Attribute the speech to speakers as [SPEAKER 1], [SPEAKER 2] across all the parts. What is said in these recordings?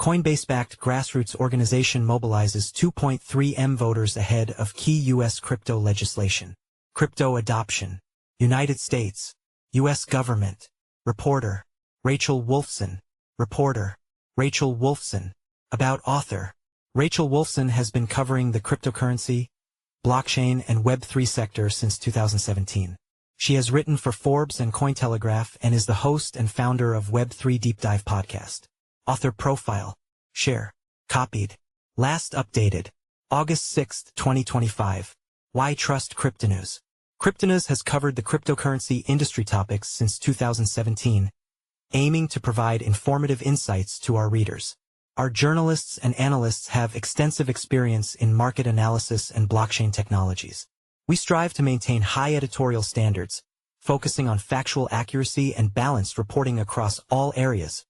[SPEAKER 1] Coinbase-Backed Grassroots organization mobilizes 2.3M voters ahead of key U.S. crypto legislation. Crypto adoption. United States. U.S. government. Reporter. Rachel Wolfson. Reporter. Rachel Wolfson. About author. Rachel Wolfson has been covering the cryptocurrency, blockchain, and Web3 sector since 2017. She has written for Forbes and Cointelegraph and is the host and founder of Web3 Deep Dive podcast. Author profile. Share. Copied. Last updated. August 6, 2025. Why Trust Cryptonews? Cryptonews has covered the cryptocurrency industry topics since 2017, aiming to provide informative insights to our readers. Our journalists and analysts have extensive experience in market analysis and blockchain technologies. We strive to maintain high editorial standards, focusing on factual accuracy and balanced reporting across all areas,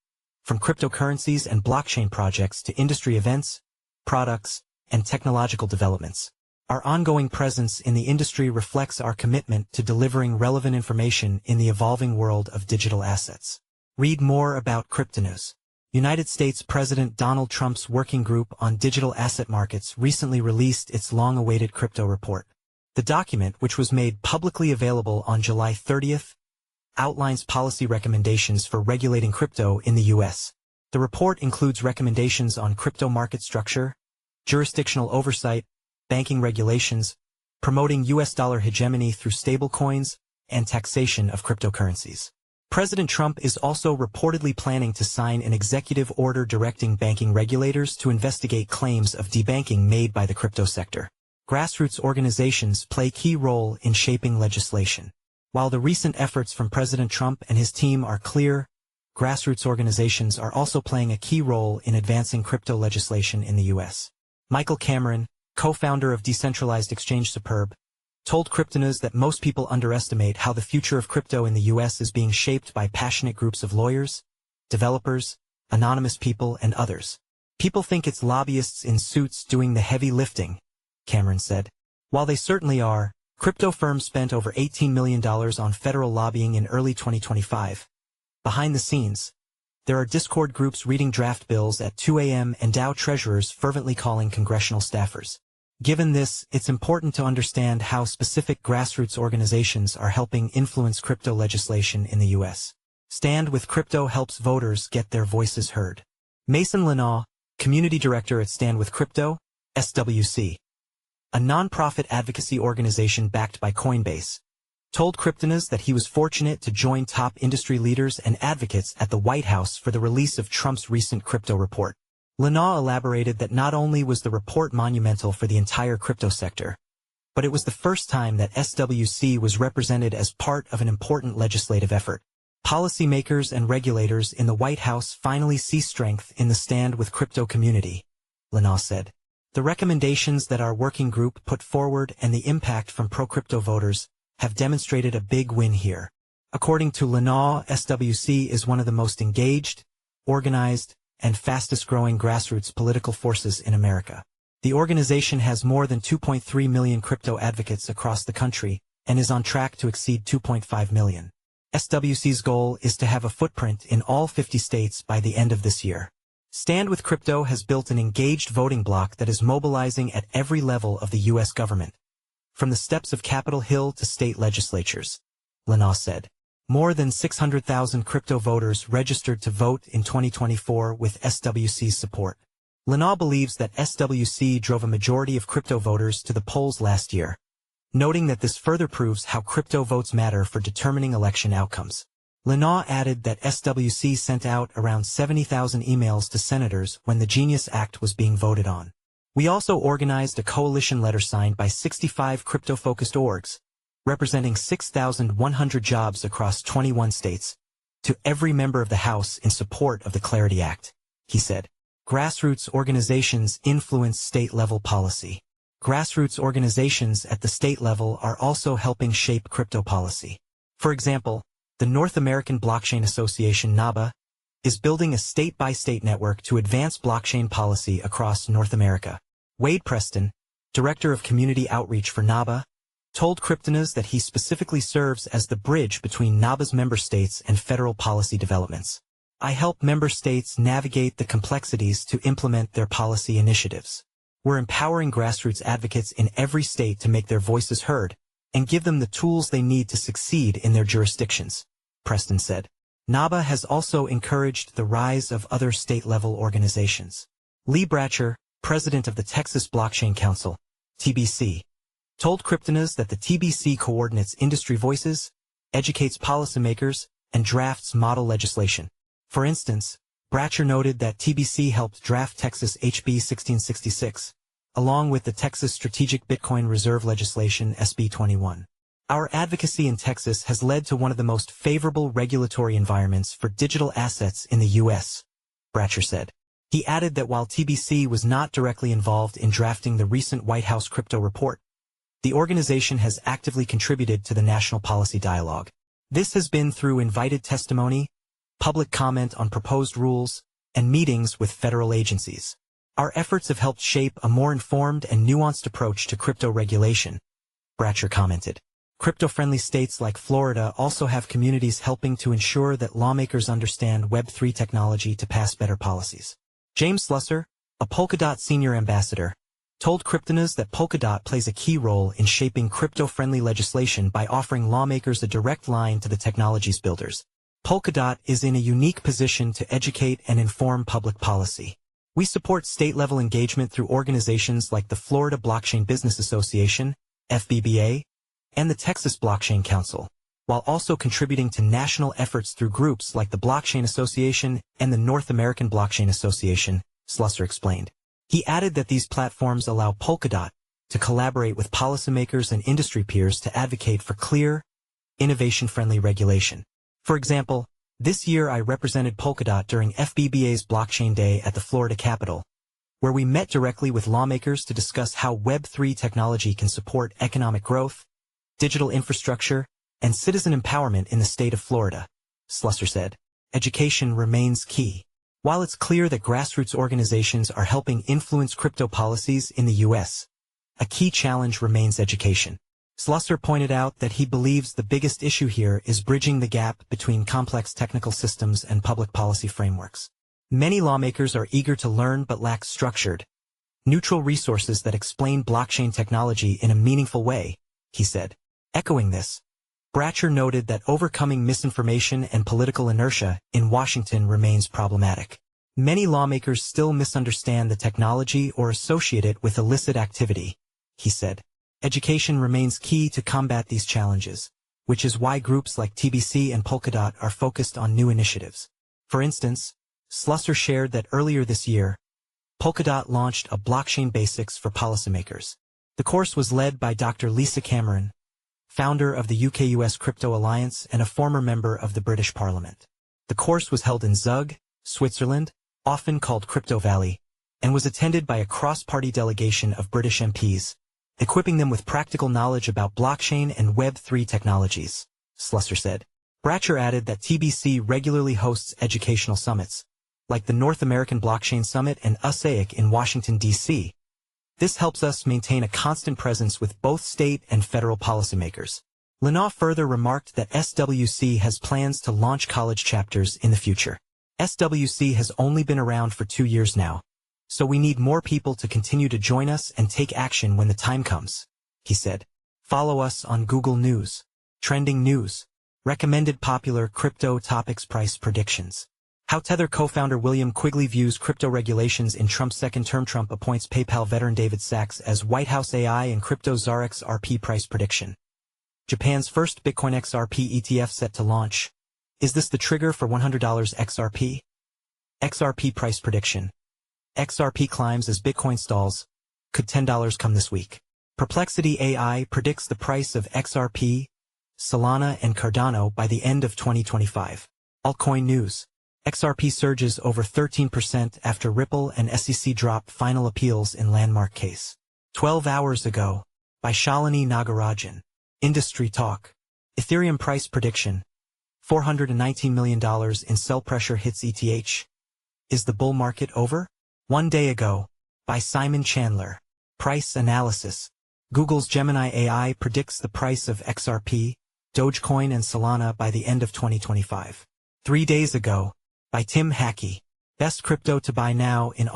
[SPEAKER 1] from cryptocurrencies and blockchain projects to industry events, products, and technological developments. Our ongoing presence in the industry reflects our commitment to delivering relevant information in the evolving world of digital assets. Read more about Cryptonews. United States President Donald Trump's Working Group on Digital Asset Markets recently released its long-awaited crypto report. The document, which was made publicly available on July 30th, outlines policy recommendations for regulating crypto in the U.S. The report includes recommendations on crypto market structure, jurisdictional oversight, banking regulations, promoting U.S. dollar hegemony through stablecoins, and taxation of cryptocurrencies. President Trump is also reportedly planning to sign an executive order directing banking regulators to investigate claims of debanking made by the crypto sector. Grassroots organizations play a key role in shaping legislation. While the recent efforts from President Trump and his team are clear, grassroots organizations are also playing a key role in advancing crypto legislation in the U.S. Michael Cameron, co-founder of decentralized exchange Superb, told Cryptonews that most people underestimate how the future of crypto in the U.S. is being shaped by passionate groups of lawyers, developers, anonymous people, and others. People think it's lobbyists in suits doing the heavy lifting, Cameron said. While they certainly are, crypto firms spent over $18 million on federal lobbying in early 2025. Behind the scenes, there are Discord groups reading draft bills at 2 a.m. and DAO treasurers fervently calling congressional staffers. Given this, it's important to understand how specific grassroots organizations are helping influence crypto legislation in the U.S. Stand with Crypto helps voters get their voices heard. Mason Lenaw, Community Director at Stand with Crypto, SWC, a nonprofit advocacy organization backed by Coinbase, told Cryptonews that he was fortunate to join top industry leaders and advocates at the White House for the release of Trump's recent crypto report. Lenaw elaborated that not only was the report monumental for the entire crypto sector, but it was the first time that SWC was represented as part of an important legislative effort. Policymakers and regulators in the White House finally see strength in the Stand with Crypto community, Lenaw said. The recommendations that our working group put forward and the impact from pro-crypto voters have demonstrated a big win here. According to Lenaw, SWC is one of the most engaged, organized, and fastest-growing grassroots political forces in America. The organization has more than 2.3 million crypto advocates across the country and is on track to exceed 2.5 million. SWC's goal is to have a footprint in all 50 states by the end of this year. Stand with Crypto has built an engaged voting bloc that is mobilizing at every level of the U.S. government, from the steps of Capitol Hill to state legislatures, Lenaw said. More than 600,000 crypto voters registered to vote in 2024 with SWC's support. Lenaw believes that SWC drove a majority of crypto voters to the polls last year, noting that this further proves how crypto votes matter for determining election outcomes. Lenaw added that SWC sent out around 70,000 emails to senators when the Genius Act was being voted on. We also organized a coalition letter signed by 65 crypto-focused orgs, representing 6,100 jobs across 21 states, to every member of the House in support of the Clarity Act, he said. Grassroots organizations influence state-level policy. Grassroots organizations at the state level are also helping shape crypto policy. For example, the North American Blockchain Association (NABA) is building a state-by-state network to advance blockchain policy across North America. Wade Preston, Director of Community Outreach for NABA, told Cryptonews that he specifically serves as the bridge between NABA's member states and federal policy developments. I help member states navigate the complexities to implement their policy initiatives. We're empowering grassroots advocates in every state to make their voices heard and give them the tools they need to succeed in their jurisdictions, Preston said. NABA has also encouraged the rise of other state-level organizations. Lee Bratcher, president of the Texas Blockchain Council, TBC, told Cryptonews that the TBC coordinates industry voices, educates policymakers, and drafts model legislation. For instance, Bratcher noted that TBC helped draft Texas HB 1666, along with the Texas Strategic Bitcoin Reserve legislation SB 21. Our advocacy in Texas has led to one of the most favorable regulatory environments for digital assets in the U.S., Bratcher said. He added that while TBC was not directly involved in drafting the recent White House crypto report, the organization has actively contributed to the national policy dialogue. This has been through invited testimony, public comment on proposed rules, and meetings with federal agencies. Our efforts have helped shape a more informed and nuanced approach to crypto regulation, Bratcher commented. Crypto-friendly states like Florida also have communities helping to ensure that lawmakers understand Web3 technology to pass better policies. James Slusser, a Polkadot senior ambassador, told Cryptonews that Polkadot plays a key role in shaping crypto-friendly legislation by offering lawmakers a direct line to the technology's builders. Polkadot is in a unique position to educate and inform public policy. We support state-level engagement through organizations like the Florida Blockchain Business Association, FBBA, and the Texas Blockchain Council, while also contributing to national efforts through groups like the Blockchain Association and the North American Blockchain Association, Slusser explained. He added that these platforms allow Polkadot to collaborate with policymakers and industry peers to advocate for clear, innovation-friendly regulation. For example, this year I represented Polkadot during FBBA's Blockchain Day at the Florida Capitol, where we met directly with lawmakers to discuss how Web3 technology can support economic growth, digital infrastructure, and citizen empowerment in the state of Florida, Slusser said. Education remains key. While it's clear that grassroots organizations are helping influence crypto policies in the U.S., a key challenge remains education. Slusser pointed out that he believes the biggest issue here is bridging the gap between complex technical systems and public policy frameworks. Many lawmakers are eager to learn but lack structured, neutral resources that explain blockchain technology in a meaningful way, he said. Echoing this, Bratcher noted that overcoming misinformation and political inertia in Washington remains problematic. Many lawmakers still misunderstand the technology or associate it with illicit activity, he said. Education remains key to combat these challenges, which is why groups like TBC and Polkadot are focused on new initiatives. For instance, Slusser shared that earlier this year, Polkadot launched a Blockchain Basics for Policymakers. The course was led by Dr. Lisa Cameron, founder of the UK-US Crypto Alliance and a former member of the British Parliament. The course was held in Zug, Switzerland, often called Crypto Valley, and was attended by a cross-party delegation of British MPs, equipping them with practical knowledge about blockchain and Web3 technologies, Slusser said. Bratcher added that TBC regularly hosts educational summits, like the North American Blockchain Summit and USAIC in Washington, D.C. This helps us maintain a constant presence with both state and federal policymakers. Linaw further remarked that SWC has plans to launch college chapters in the future. SWC has only been around for 2 years now, so we need more people to continue to join us and take action when the time comes, he said. Follow us on Google News, Trending News, Recommended Popular Crypto Topics Price Predictions. How Tether co-founder William Quigley views crypto regulations in Trump's second term. Trump appoints PayPal veteran David Sachs as White House AI and crypto czar. XRP price prediction. Japan's first Bitcoin XRP ETF set to launch. Is this the trigger for $100 XRP? XRP price prediction. XRP climbs as Bitcoin stalls. Could $10 come this week? Perplexity AI predicts the price of XRP, Solana and Cardano by the end of 2025. Altcoin news. XRP surges over 13% after Ripple and SEC drop final appeals in landmark case. 12 hours ago, by Shalini Nagarajan. Industry talk. Ethereum price prediction. $419 million in sell pressure hits ETH. Is the bull market over? 1 day ago, by Simon Chandler. Price analysis. Google's Gemini AI predicts the price of XRP, Dogecoin and Solana by the end of 2025. 3 days ago, by Tim Hackey. Best crypto to buy now in